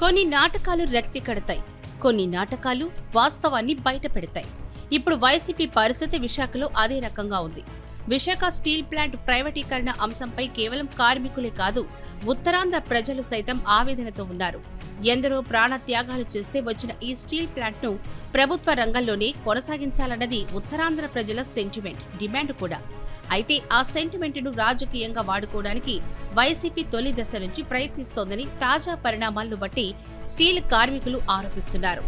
కొన్ని నాటకాలు రక్తి కడతాయి, కొన్ని నాటకాలు వాస్తవాన్ని బయట పెడతాయి. ఇప్పుడు వైసీపీ పరిస్థితి విశాఖలో అదే రకంగా ఉంది. విశాఖ స్టీల్ ప్లాంట్ ప్రైవేటీకరణ అంశంపై కేవలం కార్మికులే కాదు, ఉత్తరాంధ్ర ప్రజలు సైతం ఆవేదనతో ఉన్నారు. ఎందరో ప్రాణ త్యాగాలు చేస్తే వచ్చిన ఈ స్టీల్ ప్లాంట్ ను ప్రభుత్వ రంగంలోనే కొనసాగించాలన్నది ఉత్తరాంధ్ర ప్రజల సెంటిమెంట్, డిమాండ్ కూడా. అయితే ఆ సెంటిమెంట్ ను రాజకీయంగా వాడుకోవడానికి వైసీపీ తొలి దశ నుంచి ప్రయత్నిస్తోందని తాజా పరిణామాలను బట్టి స్టీల్ కార్మికులు ఆరోపిస్తున్నారు.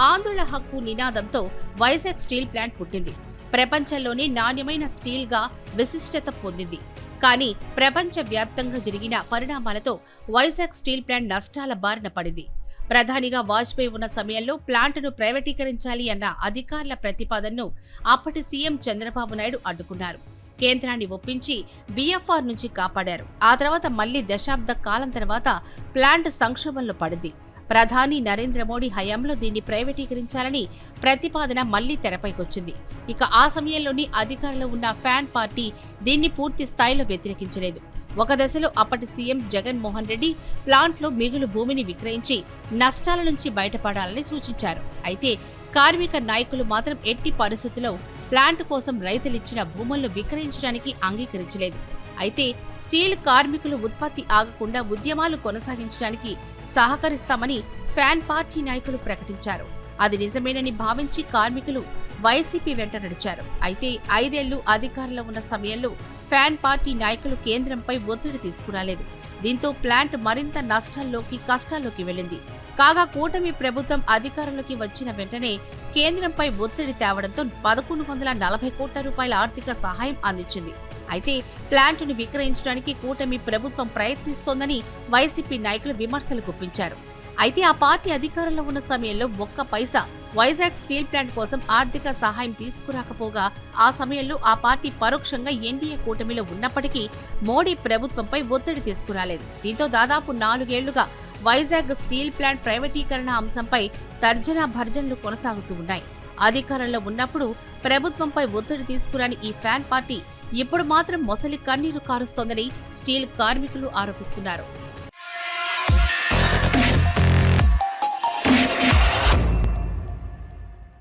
ఆంధ్రుల హక్కు నినాదంతో వైజాగ్ స్టీల్ ప్లాంట్ పుట్టింది. ప్రపంచంలోనే నాణ్యమైన స్టీల్ గా విశిష్టత పొందింది. కానీ ప్రపంచ వ్యాప్తంగా జరిగిన పరిణామాలతో వైజాగ్ స్టీల్ ప్లాంట్ నష్టాల బారిన పడింది. ప్రధానిగా వాజ్పేయి ఉన్న సమయంలో ప్లాంట్ను ప్రైవేటీకరించాలి అన్న అధికారుల ప్రతిపాదనను అప్పటి సీఎం చంద్రబాబు నాయుడు అడ్డుకున్నారు. కేంద్రాన్ని ఒప్పించి బీఎఫ్ఆర్ నుంచి కాపాడారు. ఆ తర్వాత మళ్లీ దశాబ్ద కాలం తర్వాత ప్లాంట్ సంక్షోభంలో పడింది. ప్రధాని నరేంద్ర మోడీ హయాంలో దీన్ని ప్రైవేటీకరించాలని ప్రతిపాదన మళ్లీ తెరపైకొచ్చింది. ఇక ఆ సమయంలోని అధికారంలో ఉన్న ఫ్యాన్ పార్టీ దీన్ని పూర్తి స్థాయిలో వ్యతిరేకించలేదు. ఒక దశలో అప్పటి సీఎం జగన్మోహన్ రెడ్డి ప్లాంట్లో మిగులు భూమిని విక్రయించి నష్టాల నుంచి బయటపడాలని సూచించారు. అయితే కార్మిక నాయకులు మాత్రం ఎట్టి పరిస్థితుల్లో ప్లాంట్ కోసం రైతులిచ్చిన భూములను విక్రయించడానికి అంగీకరించలేదు. అయితే స్టీల్ కార్మికులు ఉత్పత్తి ఆగకుండా ఉద్యమాలు కొనసాగించడానికి సహకరిస్తామని ఫ్యాన్ పార్టీ నాయకులు ప్రకటించారు. అది నిజమేనని భావించి కార్మికులు వైసీపీ వెంట నడిచారు. అయితే 5 ఏళ్లు అధికారంలో ఉన్న సమయంలో ఫ్యాన్ పార్టీ నాయకులు కేంద్రంపై ఒత్తిడి తీసుకురాలేదు. దీంతో ప్లాంట్ మరింత నష్టాల్లోకి కష్టాల్లోకి వెళ్లింది. కాగా కూటమి ప్రభుత్వం అధికారంలోకి వచ్చిన వెంటనే కేంద్రంపై ఒత్తిడి తేవడంతో 1140 కోట్ల రూపాయల ఆర్థిక సహాయం అందించింది. అయితే ప్లాంట్ను విక్రయించడానికి కూటమి ప్రభుత్వం ప్రయత్నిస్తోందని వైసీపీ నాయకులు విమర్శలు గుప్పించారు. అయితే ఆ పార్టీ అధికారంలో ఉన్న సమయంలో ఒక్క పైసా వైజాగ్ స్టీల్ ప్లాంట్ కోసం ఆర్థిక సహాయం తీసుకురాకపోగా ఆ సమయంలో ఆ పార్టీ పరోక్షంగా ఎన్డీఏ కూటమిలో ఉన్నప్పటికీ మోడీ ప్రభుత్వంపై ఒత్తిడి తీసుకురాలేదు. దీంతో దాదాపు 4 ఏళ్లుగా వైజాగ్ స్టీల్ ప్లాంట్ ప్రైవేటీకరణ అంశంపై తర్జనా భర్జనలు కొనసాగుతూ ఉన్నాయి. అధికారంలో ఉన్నప్పుడు ప్రభుత్వంపై ఒత్తిడి తీసుకురాని ఈ ఫ్యాన్ పార్టీ ఇప్పుడు మాత్రం మొసలి కన్నీరు కారుస్తోందని స్టీల్ కార్మికులు ఆరోపిస్తున్నారు.